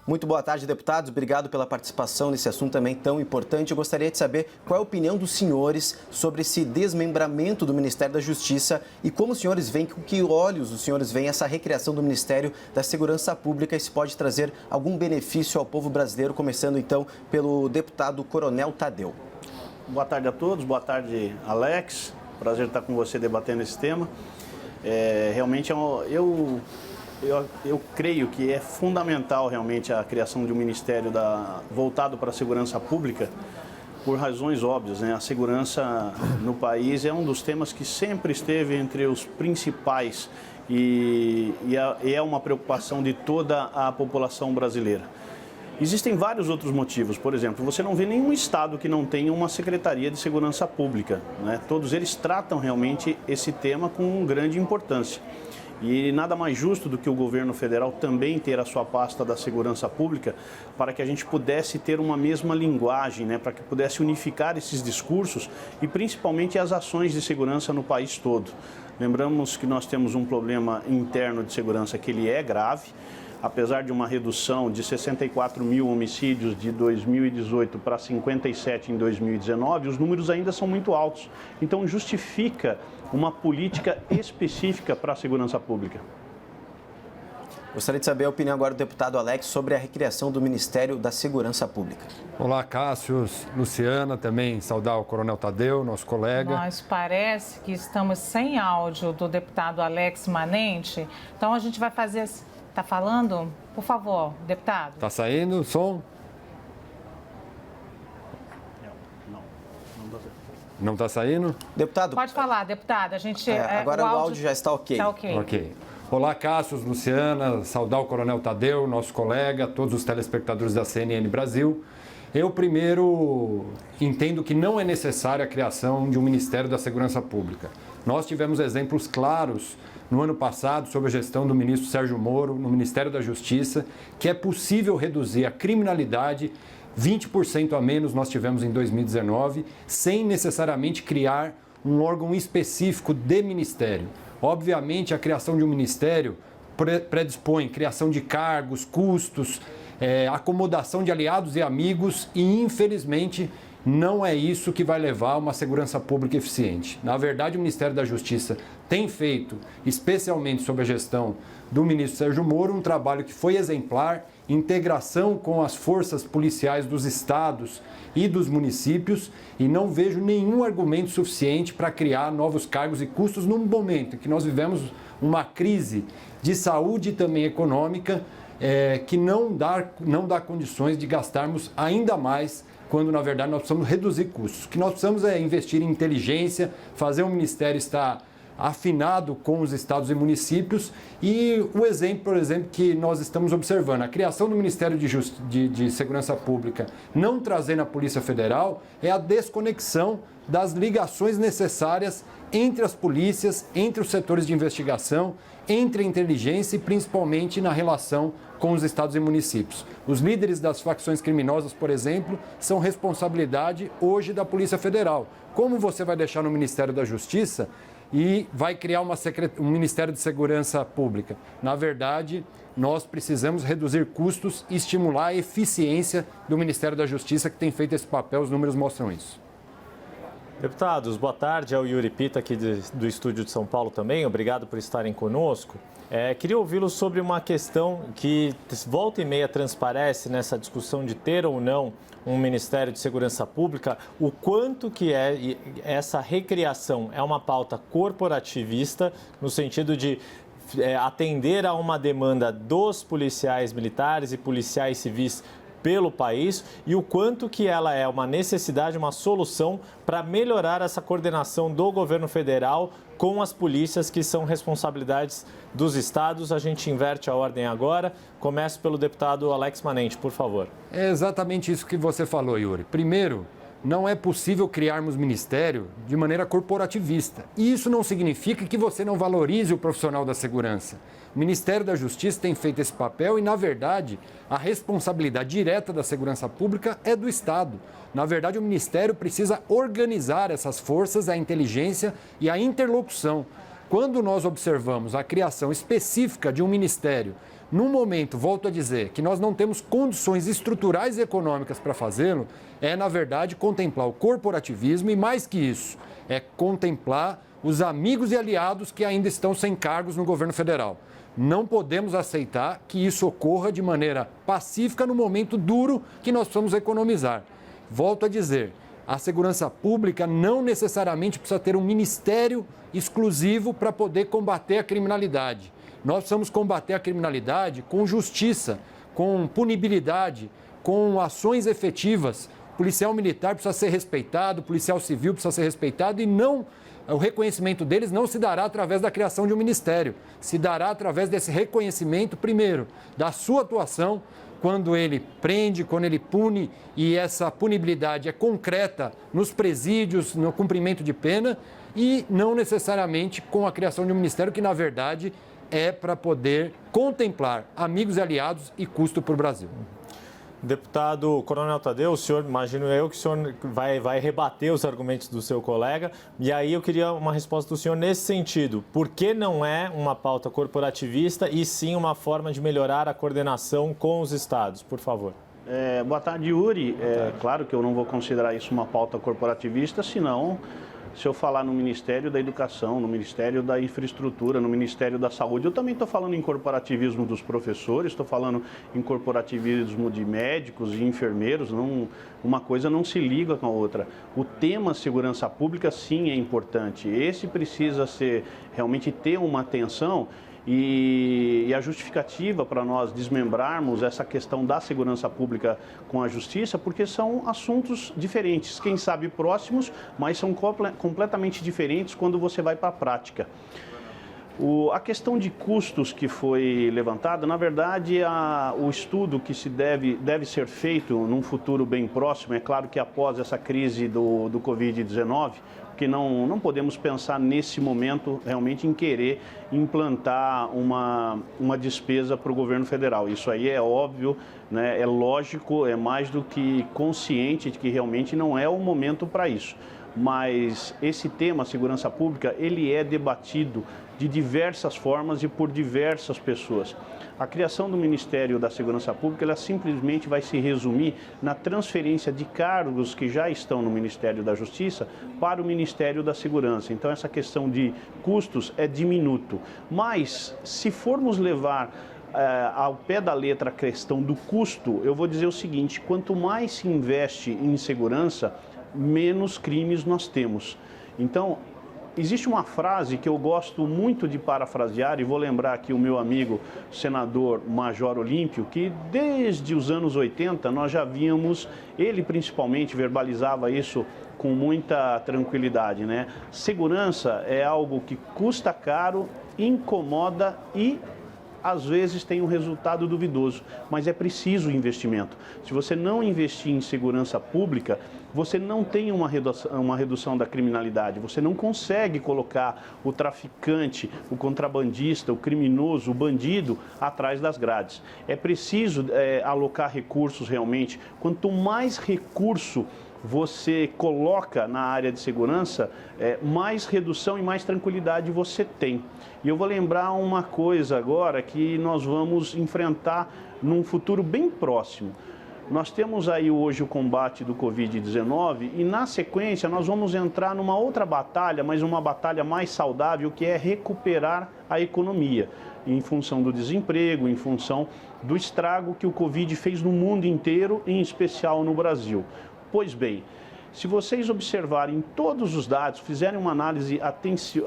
Muito boa tarde, deputados. Obrigado pela participação nesse assunto também tão importante. Eu gostaria de saber qual é a opinião dos senhores sobre esse desmembramento do Ministério da Justiça e como os senhores veem, com que olhos os senhores veem essa recriação do Ministério da Segurança Pública e se pode trazer algum benefício ao povo brasileiro, começando então pelo deputado Coronel Tadeu. Boa tarde a todos, boa tarde, Alex. Prazer estar com você debatendo esse tema. Realmente eu creio que é fundamental realmente a criação de um ministério voltado para a segurança pública por razões óbvias, né? A segurança no país é um dos temas que sempre esteve entre os principais e é uma preocupação de toda a população brasileira. Existem vários outros motivos. Por exemplo, você não vê nenhum estado que não tenha uma Secretaria de Segurança Pública, né? Todos eles tratam realmente esse tema com grande importância. E nada mais justo do que o governo federal também ter a sua pasta da segurança pública para que a gente pudesse ter uma mesma linguagem, né? Para que pudesse unificar esses discursos e principalmente as ações de segurança no país todo. Lembramos que nós temos um problema interno de segurança que ele é grave. Apesar de uma redução de 64 mil homicídios de 2018 para 57 em 2019, os números ainda são muito altos. Então, justifica uma política específica para a segurança pública. Gostaria de saber a opinião agora do deputado Alex sobre a recriação do Ministério da Segurança Pública. Olá, Cássius, Luciana, também saudar o Coronel Tadeu, nosso colega. Nós parece que estamos sem áudio do deputado Alex Manente, então a gente vai fazer... Está falando? Por favor, deputado. Está saindo o som? Não está saindo? Deputado... Pode falar, deputado. Agora o áudio já está ok. Está ok. Ok. Olá, Cássius, Luciana, saudar o Coronel Tadeu, nosso colega, todos os telespectadores da CNN Brasil. Eu, primeiro, entendo que não é necessária a criação de um Ministério da Segurança Pública. Nós tivemos exemplos claros no ano passado, sob a gestão do ministro Sérgio Moro, no Ministério da Justiça, que é possível reduzir a criminalidade 20% a menos nós tivemos em 2019, sem necessariamente criar um órgão específico de ministério. Obviamente, a criação de um ministério predispõe criação de cargos, custos, acomodação de aliados e amigos e, infelizmente, não é isso que vai levar a uma segurança pública eficiente. Na verdade, o Ministério da Justiça tem feito, especialmente sob a gestão do ministro Sérgio Moro, um trabalho que foi exemplar, integração com as forças policiais dos estados e dos municípios, e não vejo nenhum argumento suficiente para criar novos cargos e custos num momento em que nós vivemos uma crise de saúde e também econômica que não dá condições de gastarmos ainda mais quando, na verdade, nós precisamos reduzir custos. O que nós precisamos é investir em inteligência, fazer o Ministério estar afinado com os estados e municípios e o exemplo, por exemplo, que nós estamos observando, a criação do Ministério de Segurança Pública, não trazendo a Polícia Federal, é a desconexão das ligações necessárias entre as polícias, entre os setores de investigação, entre a inteligência e principalmente na relação com os estados e municípios. Os líderes das facções criminosas, por exemplo, são responsabilidade hoje da Polícia Federal. Como você vai deixar no Ministério da Justiça e vai criar um Ministério de Segurança Pública? Na verdade, nós precisamos reduzir custos e estimular a eficiência do Ministério da Justiça, que tem feito esse papel, os números mostram isso. Deputados, boa tarde. É o Yuri Pita aqui do estúdio de São Paulo também. Obrigado por estarem conosco. Queria ouvi-los sobre uma questão que volta e meia transparece nessa discussão de ter ou não um Ministério de Segurança Pública, o quanto que essa recriação é uma pauta corporativista, no sentido de atender a uma demanda dos policiais militares e policiais civis pelo país, e o quanto que ela é uma necessidade, uma solução para melhorar essa coordenação do governo federal com as polícias, que são responsabilidades dos estados. A gente inverte a ordem agora. Começo pelo deputado Alex Manente, por favor. É exatamente isso que você falou, Yuri. Primeiro, não é possível criarmos ministério de maneira corporativista. E isso não significa que você não valorize o profissional da segurança. O Ministério da Justiça tem feito esse papel e, na verdade, a responsabilidade direta da segurança pública é do Estado. Na verdade, o Ministério precisa organizar essas forças, a inteligência e a interlocução. Quando nós observamos a criação específica de um ministério No momento, volto a dizer, que nós não temos condições estruturais e econômicas para fazê-lo, é, na verdade, contemplar o corporativismo e, mais que isso, é contemplar os amigos e aliados que ainda estão sem cargos no governo federal. Não podemos aceitar que isso ocorra de maneira pacífica no momento duro que nós precisamos economizar. Volto a dizer, a segurança pública não necessariamente precisa ter um ministério exclusivo para poder combater a criminalidade. Nós precisamos combater a criminalidade com justiça, com punibilidade, com ações efetivas. O policial militar precisa ser respeitado, o policial civil precisa ser respeitado e não, o reconhecimento deles não se dará através da criação de um ministério. Se dará através desse reconhecimento, primeiro, da sua atuação, quando ele prende, quando ele pune, e essa punibilidade é concreta nos presídios, no cumprimento de pena, e não necessariamente com a criação de um ministério que, na verdade, é para poder contemplar amigos e aliados e custo para o Brasil. Deputado Coronel Tadeu, o senhor, imagino eu que o senhor vai rebater os argumentos do seu colega, e aí eu queria uma resposta do senhor nesse sentido. Por que não é uma pauta corporativista e sim uma forma de melhorar a coordenação com os estados? Por favor. Boa tarde, Yuri. Claro que eu não vou considerar isso uma pauta corporativista, senão, se eu falar no Ministério da Educação, no Ministério da Infraestrutura, no Ministério da Saúde, eu também estou falando em corporativismo dos professores, estou falando em corporativismo de médicos e enfermeiros, uma coisa não se liga com a outra. O tema segurança pública, sim, é importante. Esse precisa realmente ter uma atenção. E a justificativa para nós desmembrarmos essa questão da segurança pública com a justiça, porque são assuntos diferentes, quem sabe próximos, mas são completamente diferentes quando você vai para a prática. A questão de custos que foi levantada, na verdade, o estudo que deve ser feito num futuro bem próximo, é claro que após essa crise do Covid-19, porque não podemos pensar nesse momento realmente em querer implantar uma despesa para o governo federal. Isso aí é óbvio, né? É lógico, é mais do que consciente de que realmente não é o momento para isso. Mas esse tema, segurança pública, ele é debatido de diversas formas e por diversas pessoas. A criação do Ministério da Segurança Pública, ela simplesmente vai se resumir na transferência de cargos que já estão no Ministério da Justiça para o Ministério da Segurança. Então, essa questão de custos é diminuto. Mas, se formos levar ao pé da letra a questão do custo, eu vou dizer o seguinte: quanto mais se investe em segurança, menos crimes nós temos. Então, existe uma frase que eu gosto muito de parafrasear, e vou lembrar aqui o meu amigo senador Major Olímpio, que desde os anos 80 nós já víamos, ele principalmente verbalizava isso com muita tranquilidade, né? Segurança é algo que custa caro, incomoda e às vezes tem um resultado duvidoso, mas é preciso investimento. Se você não investir em segurança pública, você não tem uma redução da criminalidade, você não consegue colocar o traficante, o contrabandista, o criminoso, o bandido atrás das grades. É preciso alocar recursos realmente. Quanto mais recurso você coloca na área de segurança, mais redução e mais tranquilidade você tem. E eu vou lembrar uma coisa agora que nós vamos enfrentar num futuro bem próximo. Nós temos aí hoje o combate do Covid-19 e, na sequência, nós vamos entrar numa outra batalha, mas uma batalha mais saudável, que é recuperar a economia, em função do desemprego, em função do estrago que o Covid fez no mundo inteiro, em especial no Brasil. Pois bem, se vocês observarem todos os dados, fizerem uma análise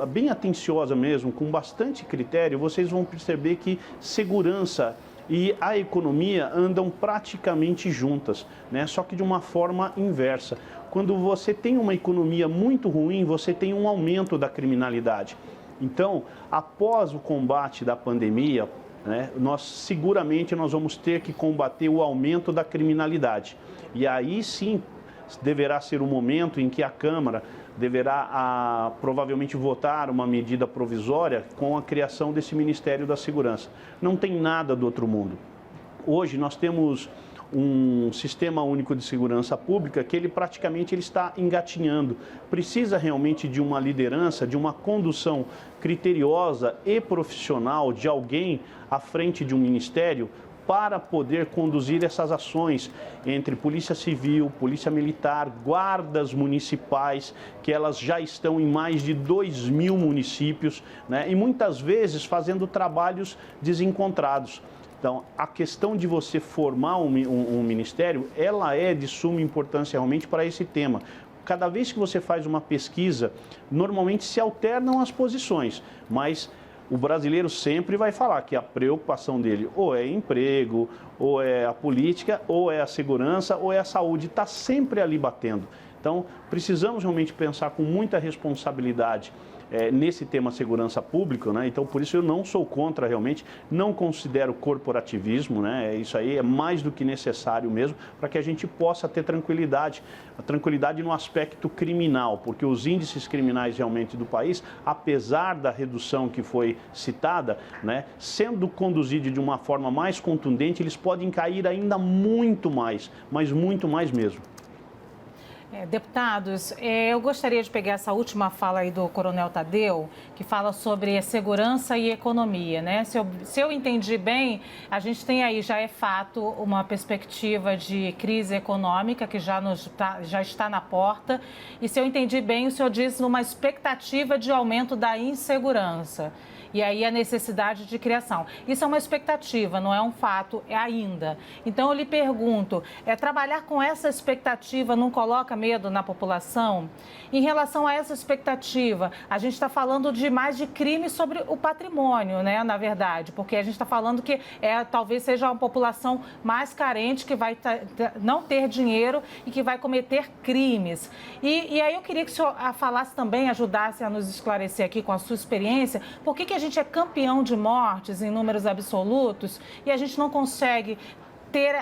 bem atenciosa mesmo, com bastante critério, vocês vão perceber que segurança e a economia andam praticamente juntas, né? Só que de uma forma inversa. Quando você tem uma economia muito ruim, você tem um aumento da criminalidade. Então, após o combate da pandemia, né, seguramente nós vamos ter que combater o aumento da criminalidade. E aí sim deverá ser o momento em que a Câmara deverá provavelmente votar uma medida provisória com a criação desse Ministério da Segurança. Não tem nada do outro mundo. Hoje nós temos um sistema único de segurança pública que ele praticamente está engatinhando. Precisa realmente de uma liderança, de uma condução criteriosa e profissional de alguém à frente de um ministério para poder conduzir essas ações entre Polícia Civil, Polícia Militar, guardas municipais, que elas já estão em mais de 2.000 municípios, né? E muitas vezes fazendo trabalhos desencontrados. Então, a questão de você formar um ministério, ela é de suma importância realmente para esse tema. Cada vez que você faz uma pesquisa, normalmente se alternam as posições, mas o brasileiro sempre vai falar que a preocupação dele ou é emprego, ou é a política, ou é a segurança, ou é a saúde, está sempre ali batendo. Então, precisamos realmente pensar com muita responsabilidade nesse tema segurança pública, né? Então, por isso eu não sou contra realmente, não considero corporativismo, né? Isso aí é mais do que necessário mesmo para que a gente possa ter tranquilidade, a tranquilidade no aspecto criminal, porque os índices criminais realmente do país, apesar da redução que foi citada, né, sendo conduzido de uma forma mais contundente, eles podem cair ainda muito mais, mas muito mais mesmo. Deputados, eu gostaria de pegar essa última fala aí do Coronel Tadeu, que fala sobre segurança e economia, né? Se eu entendi bem, a gente tem aí, já é fato, uma perspectiva de crise econômica que já está na porta. E se eu entendi bem, o senhor disse uma expectativa de aumento da insegurança. E aí a necessidade de criação. Isso é uma expectativa, não é um fato, é ainda. Então eu lhe pergunto, trabalhar com essa expectativa não coloca medo na população? Em relação a essa expectativa, a gente está falando de mais de crime sobre o patrimônio, né, na verdade, porque a gente está falando que talvez seja uma população mais carente, que vai não ter dinheiro e que vai cometer crimes. E aí eu queria que o senhor falasse também, ajudasse a nos esclarecer aqui com a sua experiência, por que a gente é campeão de mortes em números absolutos e a gente não consegue ter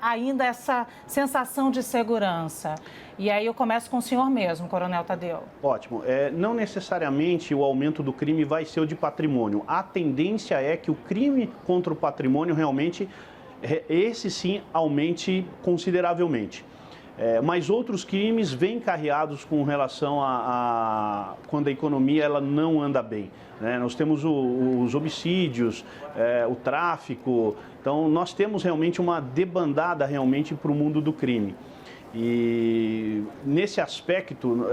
ainda essa sensação de segurança. E aí eu começo com o senhor mesmo, Coronel Tadeu. Ótimo. Não necessariamente o aumento do crime vai ser o de patrimônio. A tendência é que o crime contra o patrimônio realmente, esse sim, aumente consideravelmente. Mas outros crimes vêm carreados com relação a quando a economia ela não anda bem, né? Nós temos os homicídios, o tráfico, então nós temos realmente uma debandada realmente para o mundo do crime. E nesse aspecto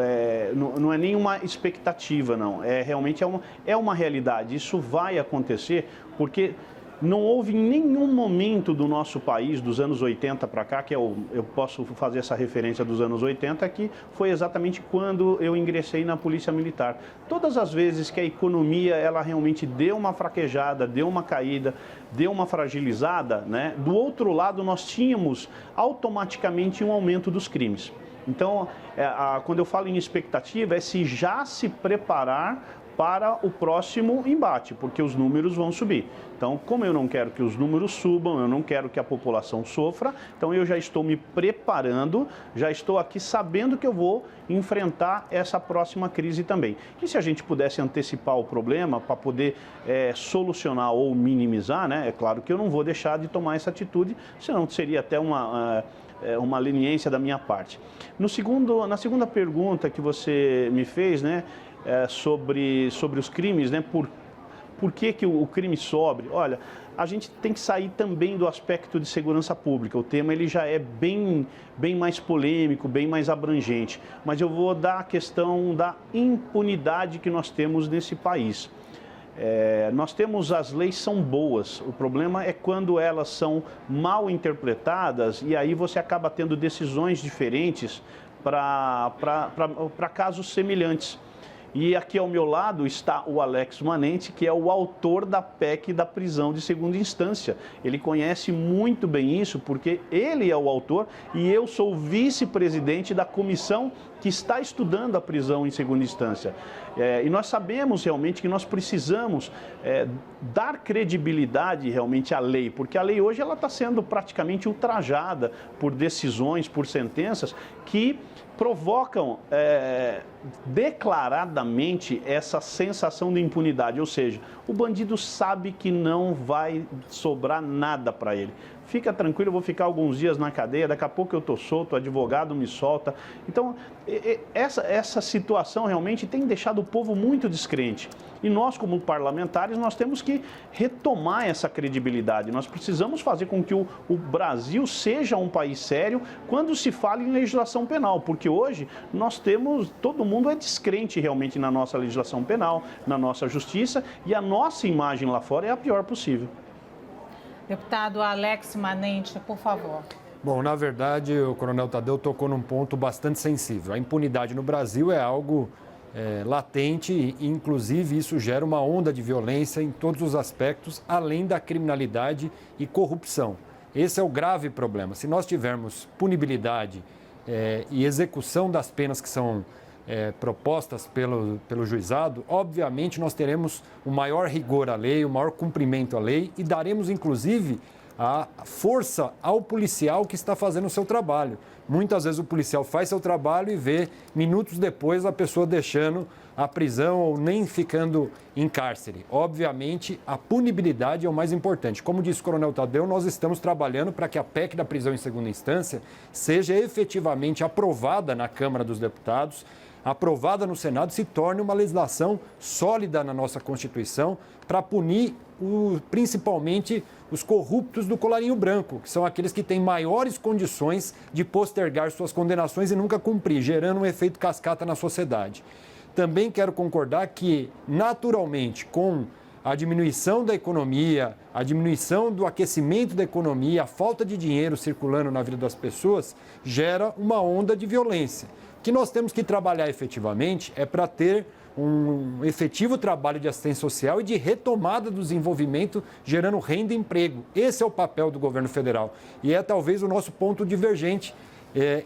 não é nenhuma expectativa, não, realmente é uma realidade. Isso vai acontecer porque não houve em nenhum momento do nosso país, dos anos 80 para cá, que eu posso fazer essa referência dos anos 80, que foi exatamente quando eu ingressei na Polícia Militar. Todas as vezes que a economia ela realmente deu uma fraquejada, deu uma caída, deu uma fragilizada, né, do outro lado nós tínhamos automaticamente um aumento dos crimes. Então, quando eu falo em expectativa, é se já se preparar para o próximo embate, porque os números vão subir. Então, como eu não quero que os números subam, eu não quero que a população sofra, então eu já estou me preparando, já estou aqui sabendo que eu vou enfrentar essa próxima crise também. E se a gente pudesse antecipar o problema para poder solucionar ou minimizar, né? É claro que eu não vou deixar de tomar essa atitude, senão seria até uma leniência da minha parte. Na segunda pergunta que você me fez, né? Sobre os crimes, né? Por que o crime sobe? Olha, a gente tem que sair também do aspecto de segurança pública. O tema ele já é bem mais polêmico, bem mais abrangente. Mas eu vou dar a questão da impunidade que nós temos nesse país. Nós temos, as leis são boas, o problema é quando elas são mal interpretadas e aí você acaba tendo decisões diferentes para casos semelhantes. E aqui ao meu lado está o Alex Manente, que é o autor da PEC da prisão de segunda instância. Ele conhece muito bem isso, porque ele é o autor e eu sou vice-presidente da comissão que está estudando a prisão em segunda instância. E nós sabemos realmente que nós precisamos dar credibilidade realmente à lei, porque a lei hoje ela está sendo praticamente ultrajada por decisões, por sentenças que provocam declaradamente essa sensação de impunidade, ou seja, o bandido sabe que não vai sobrar nada para ele. fica tranquilo, eu vou ficar alguns dias na cadeia, daqui a pouco eu estou solto, o advogado me solta. Então, essa situação realmente tem deixado o povo muito descrente. E nós, como parlamentares, nós temos que retomar essa credibilidade. Nós precisamos fazer com que o Brasil seja um país sério quando se fala em legislação penal, porque hoje nós temos, todo mundo é descrente realmente na nossa legislação penal, na nossa justiça, e a nossa imagem lá fora é a pior possível. Deputado Alex Manente, por favor. Bom, na verdade, o Coronel Tadeu tocou num ponto bastante sensível. A impunidade no Brasil é algo latente e, inclusive, isso gera uma onda de violência em todos os aspectos, além da criminalidade e corrupção. Esse é o grave problema. Se nós tivermos punibilidade e execução das penas que são propostas pelo juizado, obviamente nós teremos o maior rigor à lei, o maior cumprimento à lei e daremos, inclusive, a força ao policial que está fazendo o seu trabalho. Muitas vezes o policial faz seu trabalho e vê minutos depois a pessoa deixando a prisão ou nem ficando em cárcere. Obviamente, a punibilidade é o mais importante. Como disse o Coronel Tadeu, nós estamos trabalhando para que a PEC da prisão em segunda instância seja efetivamente aprovada na Câmara dos Deputados, aprovada no Senado, se torne uma legislação sólida na nossa Constituição para punir principalmente os corruptos do colarinho branco, que são aqueles que têm maiores condições de postergar suas condenações e nunca cumprir, gerando um efeito cascata na sociedade. Também quero concordar que, naturalmente, com a diminuição da economia, a diminuição do aquecimento da economia, a falta de dinheiro circulando na vida das pessoas, gera uma onda de violência. O que nós temos que trabalhar efetivamente é para ter um efetivo trabalho de assistência social e de retomada do desenvolvimento, gerando renda e emprego. Esse é o papel do governo federal e é talvez o nosso ponto divergente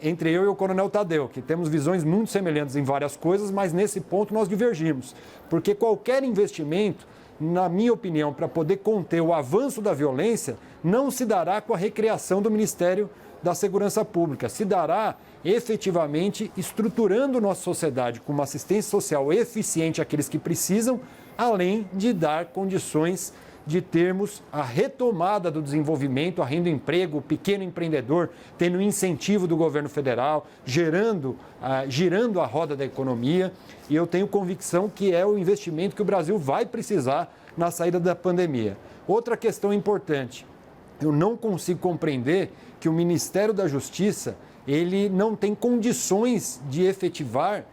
entre eu e o Coronel Tadeu, que temos visões muito semelhantes em várias coisas, mas nesse ponto nós divergimos, porque qualquer investimento, na minha opinião, para poder conter o avanço da violência, não se dará com a recriação do Ministério da Segurança Pública, se dará efetivamente estruturando nossa sociedade com uma assistência social eficiente àqueles que precisam, além de dar condições de termos a retomada do desenvolvimento, a renda e emprego, o pequeno empreendedor tendo incentivo do governo federal, girando a roda da economia. E eu tenho convicção que é o investimento que o Brasil vai precisar na saída da pandemia. Outra questão importante, eu não consigo compreender que o Ministério da Justiça ele não tem condições de efetivar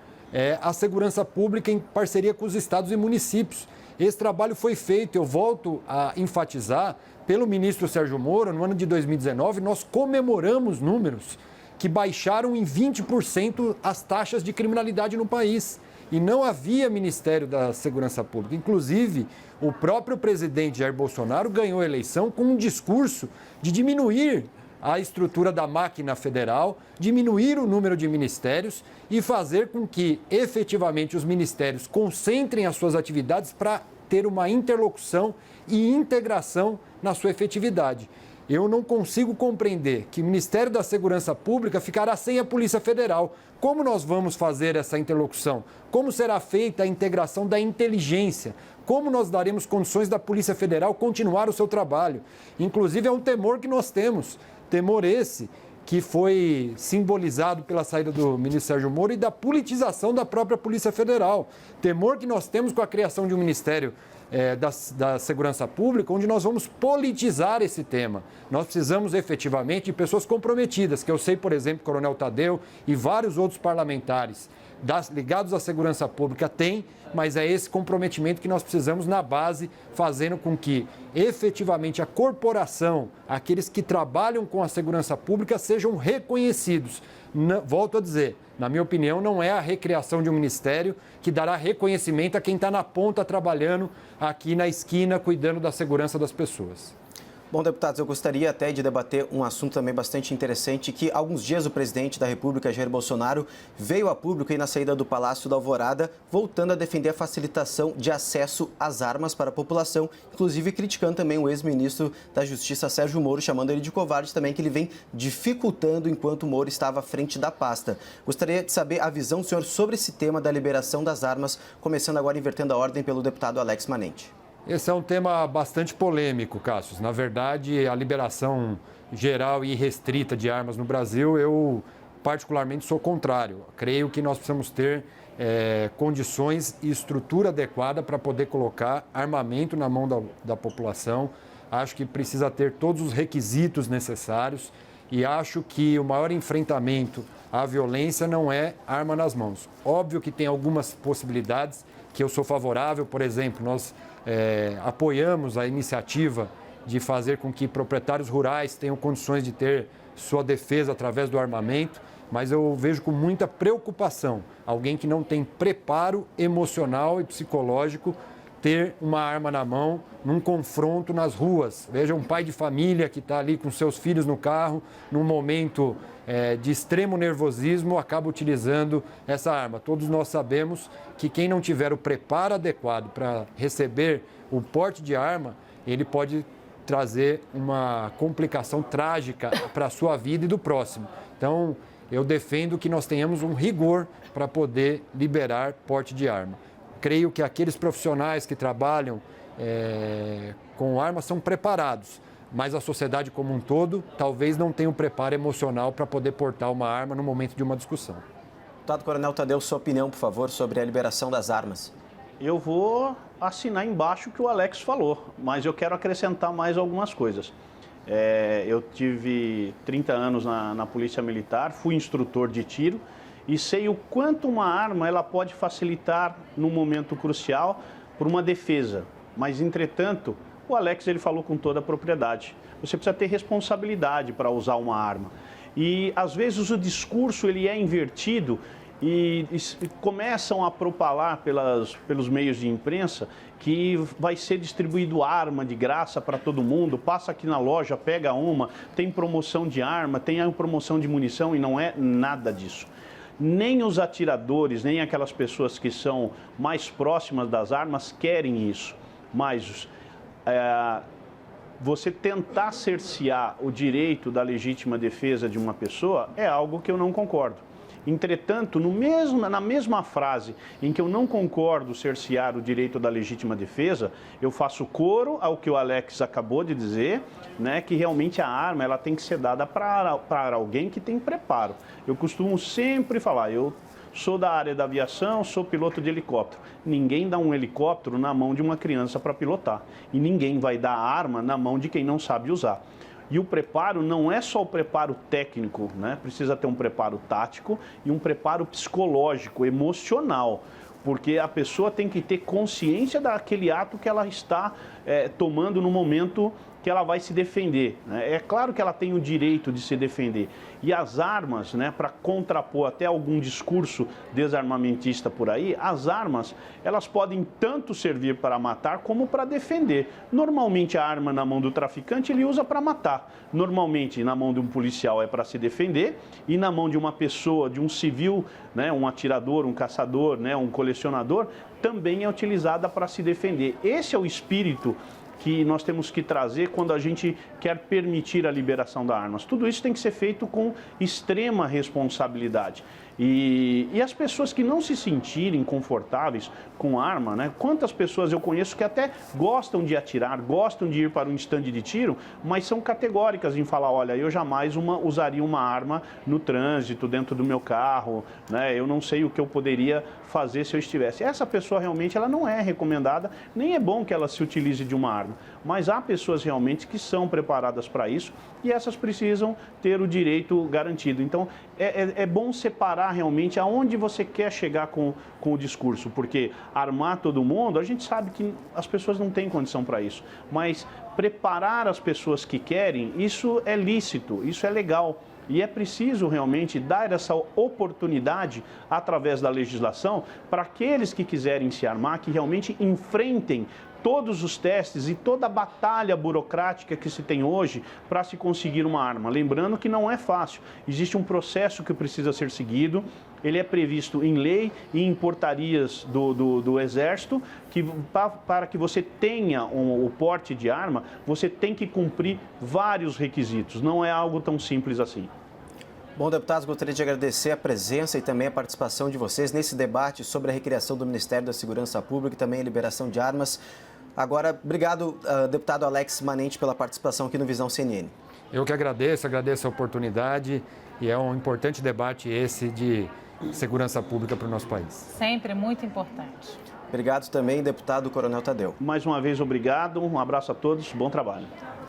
a segurança pública em parceria com os estados e municípios. Esse trabalho foi feito, eu volto a enfatizar, pelo ministro Sérgio Moro. No ano de 2019, nós comemoramos números que baixaram em 20% as taxas de criminalidade no país. E não havia Ministério da Segurança Pública. Inclusive, o próprio presidente Jair Bolsonaro ganhou a eleição com um discurso de diminuir a estrutura da máquina federal, diminuir o número de ministérios e fazer com que, efetivamente, os ministérios concentrem as suas atividades para ter uma interlocução e integração na sua efetividade. Eu não consigo compreender que o Ministério da Segurança Pública ficará sem a Polícia Federal. Como nós vamos fazer essa interlocução? Como será feita a integração da inteligência? Como nós daremos condições da Polícia Federal continuar o seu trabalho? Inclusive, é um temor que nós temos. Temor esse que foi simbolizado pela saída do ministro Sérgio Moro e da politização da própria Polícia Federal. Temor que nós temos com a criação de um Ministério da Segurança Pública, onde nós vamos politizar esse tema. Nós precisamos efetivamente de pessoas comprometidas, que eu sei, por exemplo, o Coronel Tadeu e vários outros parlamentares ligados à segurança pública têm, mas é esse comprometimento que nós precisamos na base, fazendo com que efetivamente a corporação, aqueles que trabalham com a segurança pública, sejam reconhecidos. Volto a dizer, na minha opinião, não é a recriação de um ministério que dará reconhecimento a quem está na ponta trabalhando aqui na esquina, cuidando da segurança das pessoas. Bom, deputados, eu gostaria até de debater um assunto também bastante interessante, que há alguns dias o presidente da República, Jair Bolsonaro, veio a público e na saída do Palácio da Alvorada, voltando a defender a facilitação de acesso às armas para a população, inclusive criticando também o ex-ministro da Justiça, Sérgio Moro, chamando ele de covarde também, que ele vem dificultando enquanto o Moro estava à frente da pasta. Gostaria de saber a visão do senhor sobre esse tema da liberação das armas, começando agora invertendo a ordem pelo deputado Alex Manente. Esse é um tema bastante polêmico, Cassius. Na verdade, a liberação geral e restrita de armas no Brasil, eu particularmente sou contrário. Creio que nós precisamos ter condições e estrutura adequada para poder colocar armamento na mão da população. Acho que precisa ter todos os requisitos necessários e acho que o maior enfrentamento à violência não é arma nas mãos. Óbvio que tem algumas possibilidades que eu sou favorável, por exemplo, nós apoiamos a iniciativa de fazer com que proprietários rurais tenham condições de ter sua defesa através do armamento, mas eu vejo com muita preocupação alguém que não tem preparo emocional e psicológico ter uma arma na mão num confronto nas ruas. Veja um pai de família que está ali com seus filhos no carro, num momento de extremo nervosismo, acaba utilizando essa arma. Todos nós sabemos que quem não tiver o preparo adequado para receber o porte de arma, ele pode trazer uma complicação trágica para a sua vida e do próximo. Então, eu defendo que nós tenhamos um rigor para poder liberar porte de arma. Creio que aqueles profissionais que trabalham com armas são preparados, mas a sociedade como um todo talvez não tenha o preparo emocional para poder portar uma arma no momento de uma discussão. Deputado Coronel Tadeu, sua opinião, por favor, sobre a liberação das armas. Eu vou assinar embaixo o que o Alex falou, mas eu quero acrescentar mais algumas coisas. Eu tive 30 anos na Polícia Militar, fui instrutor de tiro e sei o quanto uma arma ela pode facilitar num momento crucial por uma defesa. Mas, entretanto, o Alex ele falou com toda a propriedade. Você precisa ter responsabilidade para usar uma arma. E, às vezes, o discurso ele é invertido e começam a propalar pelos meios de imprensa que vai ser distribuído arma de graça para todo mundo, passa aqui na loja, pega uma, tem promoção de arma, tem a promoção de munição e não é nada disso. Nem os atiradores, nem aquelas pessoas que são mais próximas das armas querem isso. Mas você tentar cercear o direito da legítima defesa de uma pessoa é algo que eu não concordo. Entretanto, na mesma frase em que eu não concordo cercear o direito da legítima defesa, eu faço coro ao que o Alex acabou de dizer, né, que realmente a arma ela tem que ser dada para alguém que tem preparo. Eu costumo sempre falar, eu sou da área da aviação, sou piloto de helicóptero. Ninguém dá um helicóptero na mão de uma criança para pilotar. E ninguém vai dar a arma na mão de quem não sabe usar. E o preparo não é só o preparo técnico, né? Precisa ter um preparo tático e um preparo psicológico, emocional. Porque a pessoa tem que ter consciência daquele ato que ela está tomando no momento que ela vai se defender, né? É claro que ela tem o direito de se defender. E as armas, né, para contrapor até algum discurso desarmamentista por aí, as armas, elas podem tanto servir para matar como para defender. Normalmente a arma na mão do traficante ele usa para matar. Normalmente na mão de um policial é para se defender e na mão de uma pessoa, de um civil, né, um atirador, um caçador, né, um colecionador, também é utilizada para se defender. Esse é o espírito que nós temos que trazer quando a gente quer permitir a liberação das armas. Tudo isso tem que ser feito com extrema responsabilidade. E as pessoas que não se sentirem confortáveis com arma, né? Quantas pessoas eu conheço que até gostam de atirar, gostam de ir para um estande de tiro, mas são categóricas em falar, olha, eu jamais usaria uma arma no trânsito, dentro do meu carro, né? Eu não sei o que eu poderia fazer se eu estivesse. Essa pessoa realmente ela não é recomendada, nem é bom que ela se utilize de uma arma. Mas há pessoas realmente que são preparadas para isso e essas precisam ter o direito garantido. Então, é bom separar realmente aonde você quer chegar com o discurso, porque armar todo mundo, a gente sabe que as pessoas não têm condição para isso, mas preparar as pessoas que querem, isso é lícito, isso é legal. E é preciso realmente dar essa oportunidade através da legislação para aqueles que quiserem se armar, que realmente enfrentem todos os testes e toda a batalha burocrática que se tem hoje para se conseguir uma arma. Lembrando que não é fácil, existe um processo que precisa ser seguido, ele é previsto em lei e em portarias do Exército, que para que você tenha o porte de arma, você tem que cumprir vários requisitos, não é algo tão simples assim. Bom, deputados, gostaria de agradecer a presença e também a participação de vocês nesse debate sobre a recriação do Ministério da Segurança Pública e também a liberação de armas. Agora, obrigado, deputado Alex Manente, pela participação aqui no Visão CNN. Eu que agradeço a oportunidade e é um importante debate esse de segurança pública para o nosso país. Sempre muito importante. Obrigado também, deputado Coronel Tadeu. Mais uma vez, obrigado, um abraço a todos, bom trabalho.